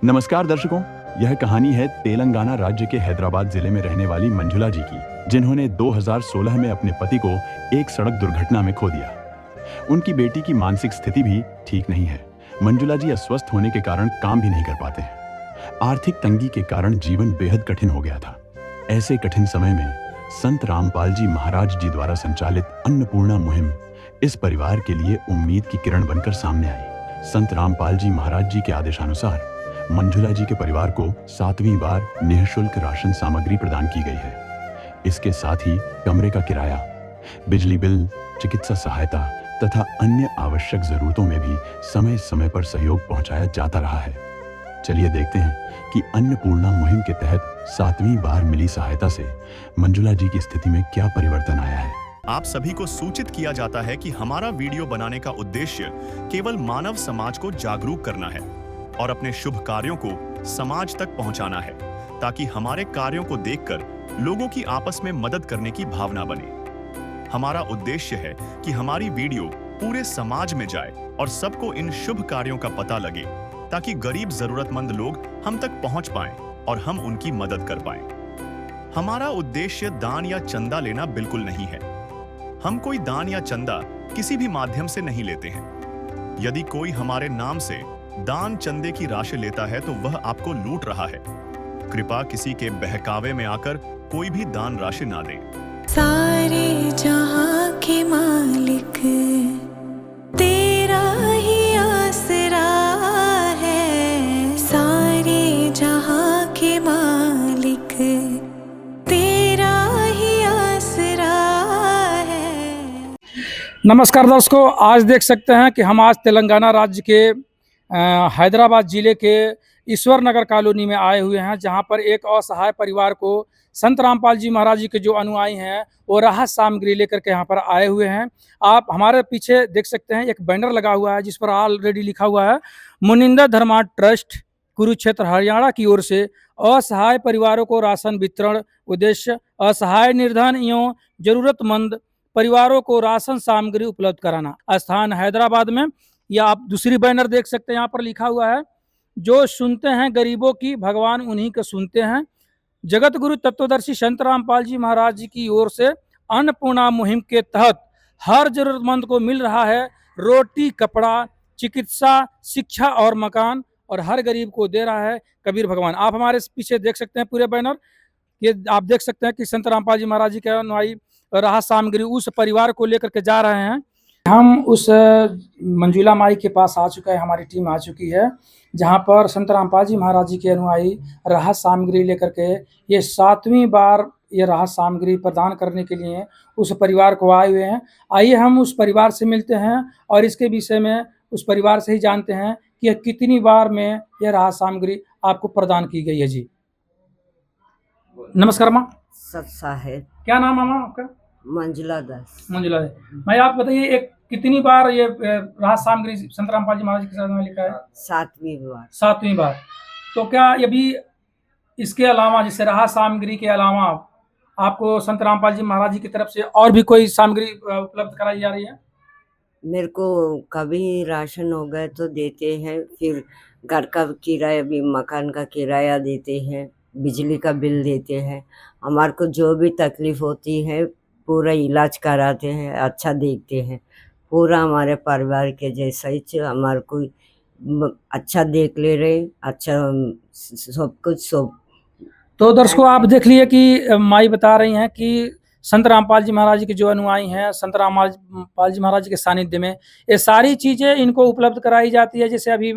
नमस्कार दर्शकों, यह कहानी है तेलंगाना राज्य के हैदराबाद जिले में रहने वाली मंजुला जी की, जिन्होंने 2016 में अपने पति को एक सड़क दुर्घटना में खो दिया। उनकी बेटी की मानसिक स्थिति भी ठीक नहीं है। मंजुला जी अस्वस्थ होने के कारण काम भी नहीं कर पाते हैं। आर्थिक तंगी के कारण जीवन बेहद कठिन हो गया था। ऐसे कठिन समय में संत रामपाल जी महाराज जी द्वारा संचालित अन्नपूर्णा मुहिम इस परिवार के लिए उम्मीद की किरण बनकर सामने आई। संत रामपाल जी महाराज जी के आदेशानुसार मंजुला जी के परिवार को 7वीं बार निःशुल्क राशन सामग्री प्रदान की गई है। इसके साथ ही कमरे का किराया, बिजली बिल, चिकित्सा सहायता तथा अन्य आवश्यक जरूरतों में भी समय समय पर सहयोग पहुंचाया जाता रहा है। चलिए देखते हैं कि अन्नपूर्णा मुहिम के तहत 7वीं बार मिली सहायता से मंजुला जी की स्थिति में क्या परिवर्तन आया है। आप सभी को सूचित किया जाता है कि हमारा वीडियो बनाने का उद्देश्य केवल मानव समाज को जागरूक करना है और अपने शुभ कार्यों को समाज तक पहुंचाना है, ताकि हमारे कार्यों को देखकर लोगों की आपस में मदद करने की भावना बने। हमारा उद्देश्य है कि हमारी वीडियो पूरे समाज में जाए और सबको इन शुभ कार्यों का पता लगे, ताकि गरीब जरूरतमंद लोग हम तक पहुंच पाएं और हम उनकी मदद कर पाएं। हमारा उद्देश्य दान या चंदा लेना बिल्कुल नहीं है। हम कोई दान या चंदा किसी भी माध्यम से नहीं लेते हैं। यदि कोई हमारे नाम से दान चंदे की राशि लेता है तो वह आपको लूट रहा है। कृपया किसी के बहकावे में आकर कोई भी दान राशि ना दें। सारे जहां के मालिक तेरा ही आसरा है। सारे जहां के मालिक तेरा ही आसरा है। नमस्कार दर्शकों, आज देख सकते हैं कि हम आज तेलंगाना राज्य के हैदराबाद ज़िले के ईश्वर नगर कॉलोनी में आए हुए हैं, जहां पर एक असहाय परिवार को संत रामपाल जी महाराज जी के जो अनुयायी हैं वो राहत सामग्री लेकर के यहाँ पर आए हुए हैं। आप हमारे पीछे देख सकते हैं एक बैनर लगा हुआ है जिस पर ऑलरेडी लिखा हुआ है मुनिंदा धर्मा ट्रस्ट कुरुक्षेत्र हरियाणा की ओर से असहाय परिवारों को राशन वितरण उद्देश्य असहाय निर्धन एवं जरूरतमंद परिवारों को राशन सामग्री उपलब्ध कराना। स्थान हैदराबाद में। या आप दूसरी बैनर देख सकते हैं, यहाँ पर लिखा हुआ है जो सुनते हैं गरीबों की भगवान उन्हीं को सुनते हैं। जगत गुरु तत्वदर्शी संत रामपाल जी महाराज जी की ओर से अन्नपूर्णा मुहिम के तहत हर जरूरतमंद को मिल रहा है रोटी, कपड़ा, चिकित्सा, शिक्षा और मकान, और हर गरीब को दे रहा है कबीर भगवान। आप हमारे पीछे देख सकते हैं पूरे बैनर। ये आप देख सकते हैं कि संत रामपाल जी महाराज जी के अनुयायी राहत सामग्री उस परिवार को लेकर के जा रहे हैं। हम उस मंजुला माई के पास आ चुका है, हमारी टीम आ चुकी है, जहां पर संत रामपाल जी महाराज जी के अनुयायी राहत सामग्री लेकर के ये 7वीं बार ये राहत सामग्री प्रदान करने के लिए उस परिवार को आए हुए हैं। आइए हम उस परिवार से मिलते हैं और इसके विषय में उस परिवार से ही जानते हैं कि कितनी बार में यह राहत सामग्री आपको प्रदान की गई है। जी नमस्कार माँ। सत्सा है। क्या नाम है माँ आपका? मंजुला दास। मंजुला है। मैं आप बताइए एक कितनी बार ये राहत सामग्री संत रामपाल जी महाराज के साथ में लिखा है? 7वीं बार। 7वीं बार। तो क्या अभी इसके अलावा, जैसे राहत सामग्री के अलावा, आपको संत रामपाल जी महाराज जी की तरफ से और भी कोई सामग्री उपलब्ध कराई जा रही है? मेरे को कभी राशन हो गए तो देते हैं, फिर घर का किराया भी, मकान का किराया देते हैं, बिजली का बिल देते हैं। हमारे को जो भी तकलीफ होती है पूरा इलाज कराते हैं, अच्छा देखते हैं। पूरा हमारे परिवार के जैसा ही हमारे को अच्छा देख ले रहे, अच्छा सब कुछ सब। तो दर्शकों आप देख लिए कि माई बता रही हैं कि संत रामपाल जी महाराज जी के जो अनुयायी हैं, संत रामपाल जी महाराज जी के सानिध्य में ये सारी चीज़ें इनको उपलब्ध कराई जाती है। जैसे अभी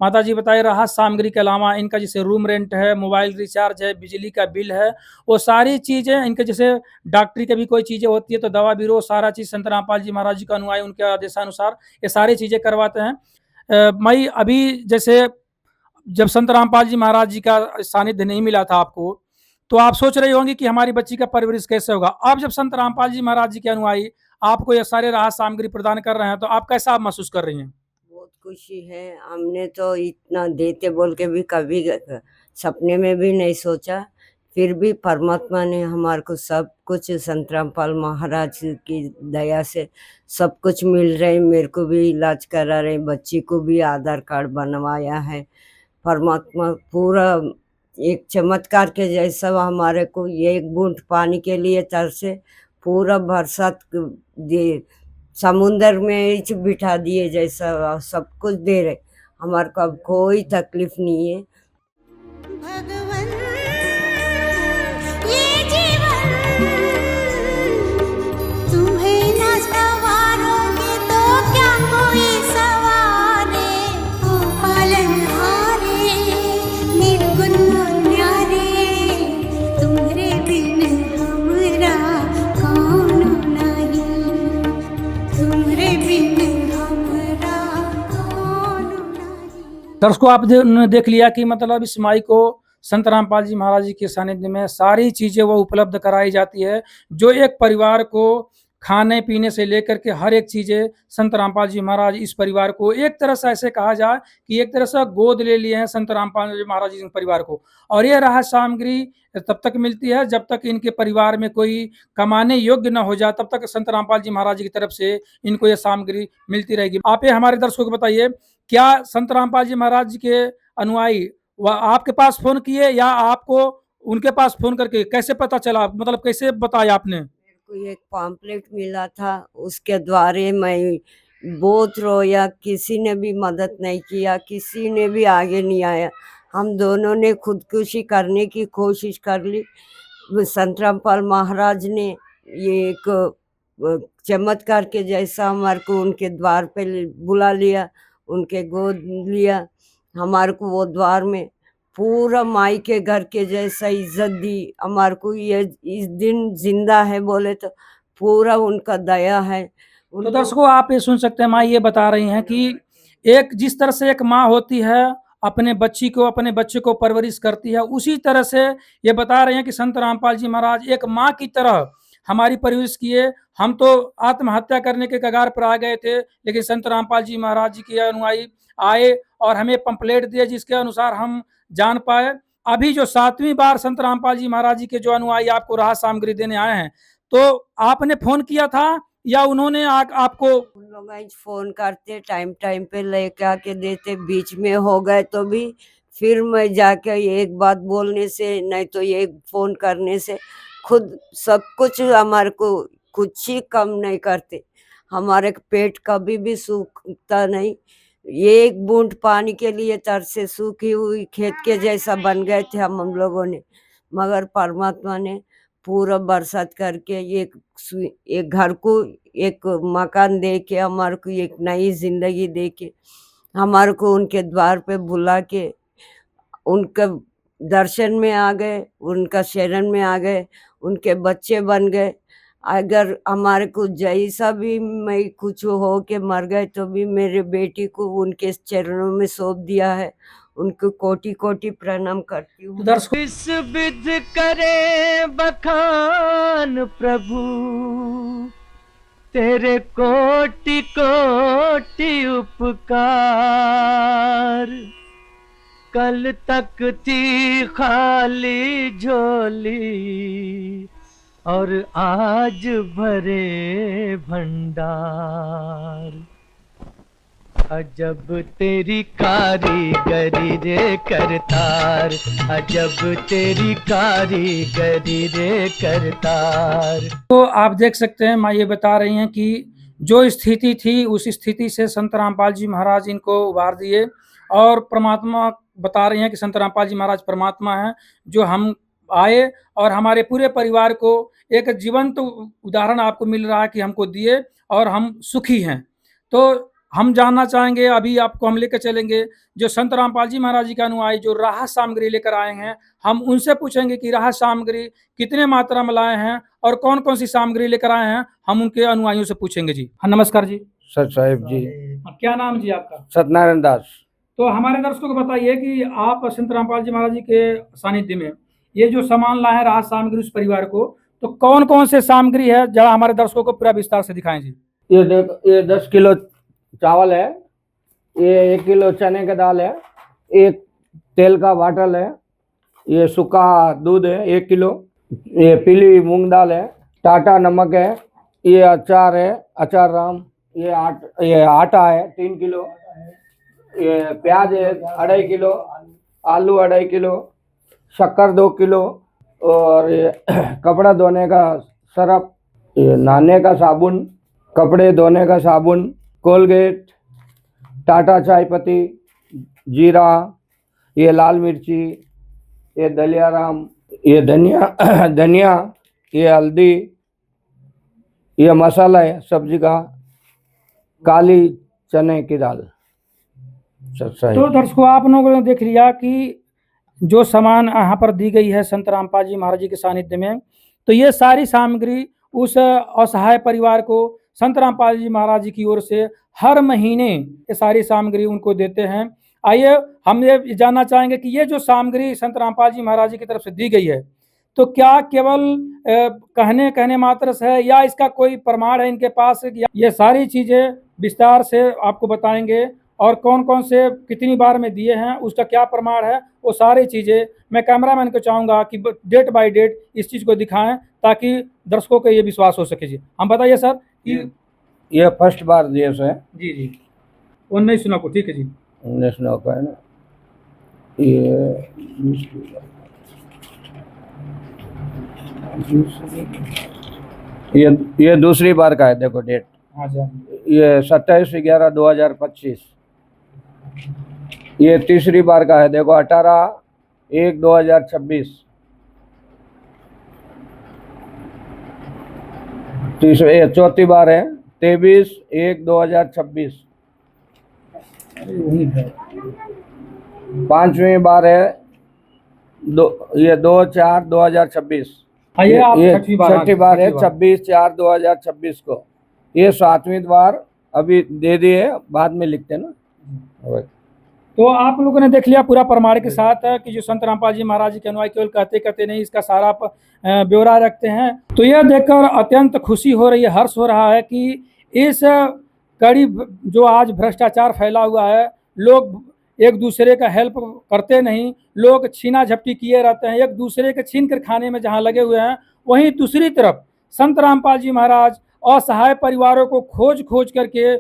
माता जी बताए राहत सामग्री के अलावा इनका जैसे रूम रेंट है, मोबाइल रिचार्ज है, बिजली का बिल है, वो सारी चीज़ें इनके, जैसे डॉक्टरी की भी कोई चीज़ें होती है तो दवा बीरो, सारा चीज़ संत रामपाल जी महाराज जी का अनुयायी उनके आदेशानुसार ये सारी चीज़ें करवाते हैं। मई अभी जैसे जब संत रामपाल जी महाराज जी का सानिध्य नहीं मिला था आपको, तो आप सोच रहे होंगे कि हमारी बच्ची का परवरिश कैसे होगा। अब जब संत रामपाल जी महाराज जी के अनुयायी आपको ये सारे राहत सामग्री प्रदान कर रहे हैं तो आप कैसा महसूस कर रही हैं? बहुत खुशी है। हमने तो इतना देते बोल के भी कभी सपने में भी नहीं सोचा, फिर भी परमात्मा ने हमारे को सब कुछ संत रामपाल महाराज की दया से सब कुछ मिल रहे। मेरे को भी इलाज करा रहे, बच्ची को भी आधार कार्ड बनवाया है, परमात्मा पूरा एक चमत्कार के जैसा हमारे को एक बूंद पानी के लिए तरसे, पूरा बरसात दे, समुंदर में ही बिठा दिए जैसा सब कुछ दे रहे। हमारे को अब कोई तकलीफ नहीं है। भगवन ये जीवन तुम्हें न सवारोगे तो क्या कोई सवारे, ओ पालनहारे निर्गुण न्यारे, तुम्हारे बिन हमरा कौन नहीं, तुम्हारे बिन हमरा कौन नहीं। दर्शकों, आप देख लिया कि मतलब इस माई को संत रामपाल जी महाराज जी के सानिध्य में सारी चीज़ें वो उपलब्ध कराई जाती है, जो एक परिवार को खाने पीने से लेकर के हर एक चीज़ें संत रामपाल जी महाराज इस परिवार को एक तरह से ऐसे कहा जाए कि एक तरह से गोद ले लिए हैं संत रामपाल जी महाराज जी के परिवार को। और ये राहत सामग्री तब तक मिलती है जब तक इनके परिवार में कोई कमाने योग्य न हो जाए, तब तक संत रामपाल जी महाराज जी की तरफ से इनको ये सामग्री मिलती रहेगी। आप ये हमारे दर्शकों को बताइए, क्या संत रामपाल जी महाराज जी के अनुयायी वह आपके पास फोन किए या आपको उनके पास फोन करके कैसे पता चला, मतलब कैसे बताया आपने? मेरे को एक पॉम्पलेट मिला था, उसके द्वारा मैं बहुत रोया, किसी ने भी मदद नहीं किया, किसी ने भी आगे नहीं आया। हम दोनों ने खुदकुशी करने की कोशिश कर ली। संत रामपाल महाराज ने ये एक चमत्कार के जैसा हमारे को उनके द्वार पे बुला लिया, उनके गोद लिया। हमारे को वो द्वार में पूरा माई के घर के जैसा इज्जत दी। हमारे को ये इस दिन जिंदा है बोले तो पूरा उनका दया है। तो दर्शकों, आप ये सुन सकते हैं, माँ ये बता रही हैं कि एक जिस तरह से एक माँ होती है अपने बच्चे को परवरिश करती है, उसी तरह से ये बता रहे हैं कि संत रामपाल जी महाराज एक माँ की तरह हमारी परवरिश किए। हम तो आत्महत्या करने के कगार पर आ गए थे, लेकिन संत रामपाल जी महाराज जी के अनुयायी आए और हमें पंपलेट दिए, जिसके अनुसार हम जान पाए। अभी जो 7वीं बार संत रामपाल जी महाराज जी के जो अनुयायी आपको राहत सामग्री देने आए हैं, तो आपने फोन किया था या उन्होंने आपको? उन लोग फोन करते, टाइम पे लेके आके देते, बीच में हो गए तो भी फिर मैं जाके एक बात बोलने से नहीं तो एक फोन करने से खुद सब कुछ हमारे को कुछ ही कम नहीं करते। हमारे पेट कभी भी सूखता नहीं। एक बूंद पानी के लिए तरसे, सूखी हुई खेत के जैसा बन गए थे हम लोगों ने, मगर परमात्मा ने पूरा बरसात करके एक घर को एक मकान दे के, हमारे को एक नई जिंदगी दे के, हमारे को उनके द्वार पे बुला के उनका दर्शन में आ गए, उनका शरण में आ गए, उनके बच्चे बन गए। अगर हमारे को जैसा भी मैं कुछ हो के मर गए तो भी मेरे बेटी को उनके चरणों में सौंप दिया है। उनको कोटि कोटि प्रणाम करती हूँ। तो दर्शकों, इस विध करे बखान प्रभु, तेरे कोटि कोटि उपकार। कल तक थी खाली झोली और आज भरे भंडार। अजब तेरी कारीगरी रे करतार, अजब तेरी कारीगरी रे करतार। तो आप देख सकते हैं, माँ ये बता रही हैं कि जो स्थिति थी उस स्थिति से संत रामपाल जी महाराज इनको उबार दिए। और परमात्मा बता रही हैं कि संत रामपाल जी महाराज परमात्मा हैं, जो हम आए और हमारे पूरे परिवार को एक जीवंत उदाहरण आपको मिल रहा है कि हमको दिए और हम सुखी हैं। तो हम जानना चाहेंगे, अभी आपको हम लेकर चलेंगे जो संत रामपाल जी महाराज जी के अनुयायी जो राहत सामग्री लेकर आए हैं, हम उनसे पूछेंगे कि राहत सामग्री कितने मात्रा में लाए हैं और कौन कौन सी सामग्री लेकर आए हैं, हम उनके अनुयायियों से पूछेंगे जी। हाँ, नमस्कार जी। सत साहिब जी। क्या नाम जी आपका? सत्यनारायण दास। तो हमारे दर्शकों को बताइए कि आप संत रामपाल जी महाराज जी के सानिध्य में ये जो सामान लाए हैं राहत सामग्री उस परिवार को, तो कौन कौन से सामग्री है, जरा हमारे दर्शकों को पूरा विस्तार से दिखाएं जी। ये 10 किलो चावल है, ये 1 किलो चने का दाल है, एक तेल का बाटल है, ये सूखा दूध है 1 किलो, ये पीली मूंग दाल है, टाटा नमक है, ये अचार है, अचार राम, ये आटा है 3 किलो, ये प्याज है 2.5 किलो, आलू 2.5 किलो, शक्कर 2 किलो, और ये कपड़ा धोने का सरफ, ये नहाने का साबुन, कपड़े धोने का साबुन, कोलगेट, टाटा चाय पत्ती, जीरा, ये लाल मिर्ची, ये दलियाराम, ये धनिया, ये हल्दी, ये मसाला है सब्जी का, काली चने की दाल। तो दर्शकों, आप लोगों ने देख लिया कि जो सामान यहाँ पर दी गई है संत रामपाल जी महाराज जी के सानिध्य में, तो ये सारी सामग्री उस असहाय परिवार को संत रामपाल जी महाराज जी की ओर से हर महीने ये सारी सामग्री उनको देते हैं। आइए हम ये जानना चाहेंगे कि ये जो सामग्री संत रामपाल जी महाराज जी की तरफ से दी गई है, तो क्या केवल कहने मात्र से है या इसका कोई प्रमाण है इनके पास? ये सारी चीज़ें विस्तार से आपको बताएंगे, और कौन कौन से कितनी बार में दिए हैं, उसका क्या प्रमाण है, वो सारी चीज़ें मैं कैमरामैन को चाहूँगा कि डेट बाय डेट इस चीज़ को दिखाएं ताकि दर्शकों को ये विश्वास हो सके। जी हम बताइए सर कि ये फर्स्ट बार दिए है। जी 19 को, ठीक है जी, 19 का है ना। ये दूसरी बार का है, देखो डेट। हाँ जी, ये 27/11/2025। ये तीसरी बार का है, देखो 18/1/2026। ये चौथी बार है, 23/1/2026। पांचवी बार है, ये 2/4/2026। आइए आप ये छठी बार है 26/4/2026 को। ये 7वीं बार अभी दे दिए, बाद में लिखते ना। तो आप लोगों ने देख लिया पूरा प्रमाण के साथ कि जो संत रामपाल जी महाराज जी के अनुयायी केवल कहते नहीं, इसका सारा ब्यौरा रखते हैं। तो यह देखकर अत्यंत खुशी हो रही है, हर्ष हो रहा है कि इस कड़ी जो आज भ्रष्टाचार फैला हुआ है, लोग एक दूसरे का हेल्प करते नहीं, लोग छीना झपटी किए रहते हैं, एक दूसरे के छीन कर खाने में जहाँ लगे हुए हैं, वहीं दूसरी तरफ संत रामपाल जी महाराज असहाय परिवारों को खोज करके,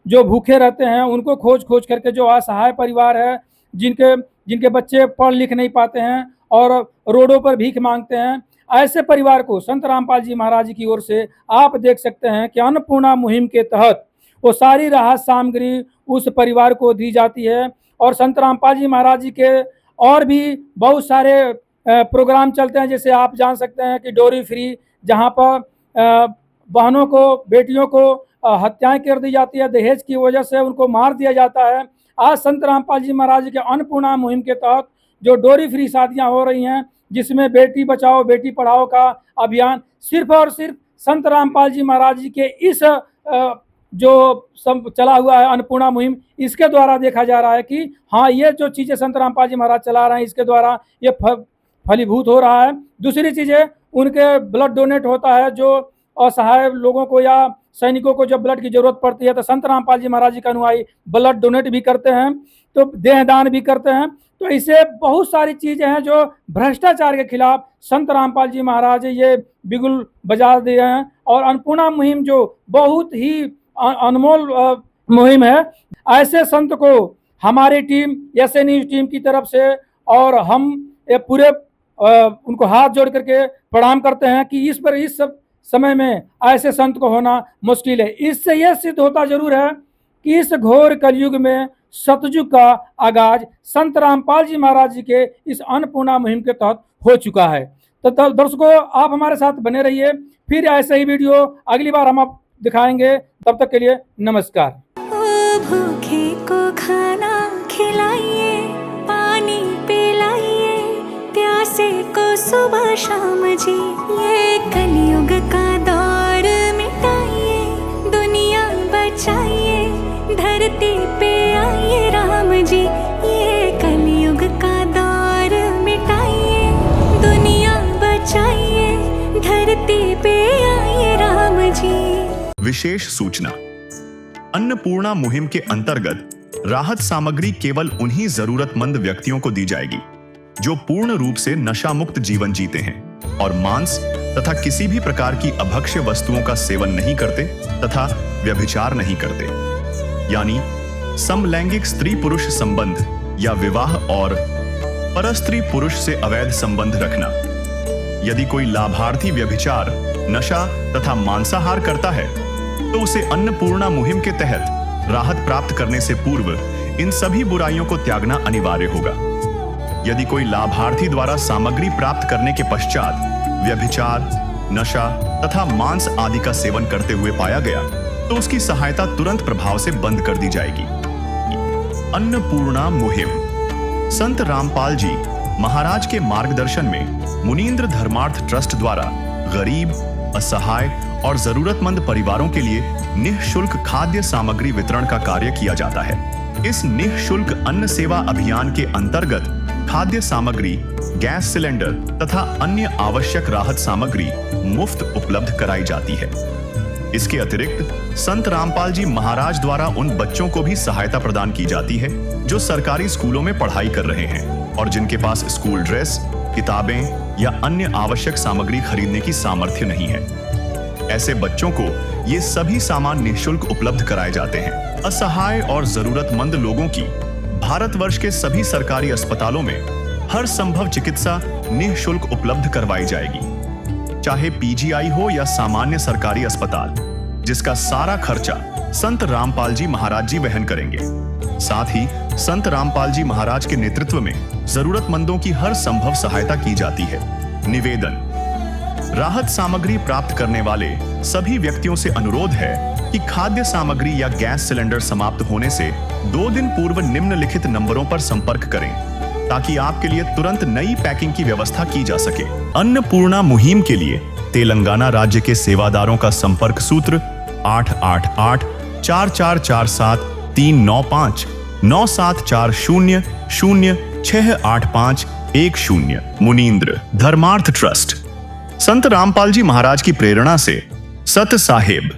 जो भूखे रहते हैं उनको खोज करके, जो असहाय परिवार है जिनके बच्चे पढ़ लिख नहीं पाते हैं और रोडों पर भीख मांगते हैं, ऐसे परिवार को संत रामपाल जी महाराज की ओर से आप देख सकते हैं कि अन्नपूर्णा मुहिम के तहत वो सारी राहत सामग्री उस परिवार को दी जाती है। और संत रामपाल जी महाराज जी के और भी बहुत सारे प्रोग्राम चलते हैं, जैसे आप जान सकते हैं कि डोरी फ्री, जहाँ पर बहनों को, बेटियों को हत्याएं कर दी जाती है, दहेज की वजह से उनको मार दिया जाता है। आज संत रामपाल जी महाराज के अन्नपूर्णा मुहिम के तहत जो डोरी फ्री शादियां हो रही हैं, जिसमें बेटी बचाओ बेटी पढ़ाओ का अभियान सिर्फ और सिर्फ संत रामपाल जी महाराज जी के इस जो सब चला हुआ है अन्नपूर्णा मुहिम, इसके द्वारा देखा जा रहा है कि हाँ, ये जो चीज़ें संत रामपाल जी महाराज चला रहे हैं, इसके द्वारा ये फलीभूत हो रहा है। दूसरी चीज़ें, उनके ब्लड डोनेट होता है, जो असहाय लोगों को या सैनिकों को जब ब्लड की जरूरत पड़ती है तो संत रामपाल जी महाराज जी का अनुयायी ब्लड डोनेट भी करते हैं, तो देहदान भी करते हैं। तो इससे बहुत सारी चीज़ें हैं जो भ्रष्टाचार के खिलाफ संत रामपाल जी महाराज ये बिगुल बजा दिए हैं। और अन्नपूर्णा मुहिम जो बहुत ही अनमोल मुहिम है, ऐसे संत को हमारी टीम एसए न्यूज़ टीम की तरफ से और हम पूरे उनको हाथ जोड़ करके प्रणाम करते हैं कि इस समय में ऐसे संत को होना मुश्किल है। इससे यह सिद्ध होता जरूर है कि इस घोर कलयुग में सतयुग का आगाज संत रामपाल जी महाराज जी के इस अन्नपूर्णा मुहिम के तहत हो चुका है। तो दर्शकों, आप हमारे साथ बने रहिए, फिर ऐसे ही वीडियो अगली बार हम आप दिखाएंगे। तब तक के लिए नमस्कार। भूखे को खाना खिलाइए, पानी पिलाइए, प्यासे को सुबह शाम जी, ये कलयुग का दौर मिटाइए, दुनिया बचाइए, धरती पे आइए राम जी, ये कलयुग का दौर मिटाइए, दुनिया बचाइए, धरती पे आइए राम जी। विशेष सूचना, अन्नपूर्णा मुहिम के अंतर्गत राहत सामग्री केवल उन्हीं जरूरतमंद व्यक्तियों को दी जाएगी जो पूर्ण रूप से नशा मुक्त जीवन जीते हैं और मांस तथा किसी भी प्रकार की अभक्ष्य वस्तुओं का सेवन नहीं करते तथा व्यभिचार नहीं करते, यानी समलैंगिक स्त्री पुरुष संबंध या विवाह और परस्त्री पुरुष से अवैध संबंध रखना। यदि कोई लाभार्थी व्यभिचार, नशा तथा मांसाहार करता है तो उसे अन्नपूर्णा मुहिम के तहत राहत प्राप्त करने से पूर्व इन सभी बुराइयों को त्यागना अनिवार्य होगा। यदि कोई लाभार्थी द्वारा सामग्री प्राप्त करने के पश्चात व्यभिचार, नशा तथा मांस आदि का सेवन करते हुए पाया गया तो उसकी सहायता तुरंत प्रभाव से बंद कर दी जाएगी। अन्नपूर्णा मुहिम। संत रामपाल जी महाराज के मार्गदर्शन में मुनींद्र धर्मार्थ ट्रस्ट द्वारा गरीब, असहाय और जरूरतमंद परिवारों के लिए निःशुल्क खाद्य सामग्री वितरण का कार्य किया जाता है। इस निःशुल्क अन्न सेवा अभियान के अंतर्गत खाद्य सामग्री, गैस सिलेंडर तथा अन्य आवश्यक राहत सामग्री मुफ्त उपलब्ध कराई जाती है। इसके अतिरिक्त संत रामपाल जी महाराज द्वारा उन बच्चों को भी सहायता प्रदान की जाती है जो सरकारी स्कूलों में पढ़ाई कर रहे हैं और जिनके पास स्कूल ड्रेस, किताबें या अन्य आवश्यक सामग्री खरीदने की सामर्थ्य नहीं है। ऐसे बच्चों को ये सभी सामान निःशुल्क उपलब्ध कराए जाते हैं। असहाय और जरूरतमंद लोगों की भारतवर्ष के सभी सरकारी अस्पतालों में हर संभव चिकित्सा निःशुल्क उपलब्ध करवाई जाएगी, चाहे पीजीआई हो या सामान्य सरकारी अस्पताल, जिसका सारा खर्चा संत रामपाल जी महाराज जी वहन करेंगे। साथ ही संत रामपाल जी महाराज के नेतृत्व में जरूरतमंदों की हर संभव सहायता की जाती है। निवेदन। राहत सामग्री प्राप्त करने वाले सभी व्यक्तियों से अनुरोध है कि खाद्य सामग्री या गैस सिलेंडर समाप्त होने से 2 दिन पूर्व निम्नलिखित नंबरों पर संपर्क करें ताकि आपके लिए तुरंत नई पैकिंग की व्यवस्था की जा सके। अन्नपूर्णा मुहिम के लिए तेलंगाना राज्य के सेवादारों का संपर्क सूत्र 888 4447 395 9740 0685 10। मुनींद्र धर्मार्थ ट्रस्ट। संत रामपाल जी महाराज की प्रेरणा से सत साहेब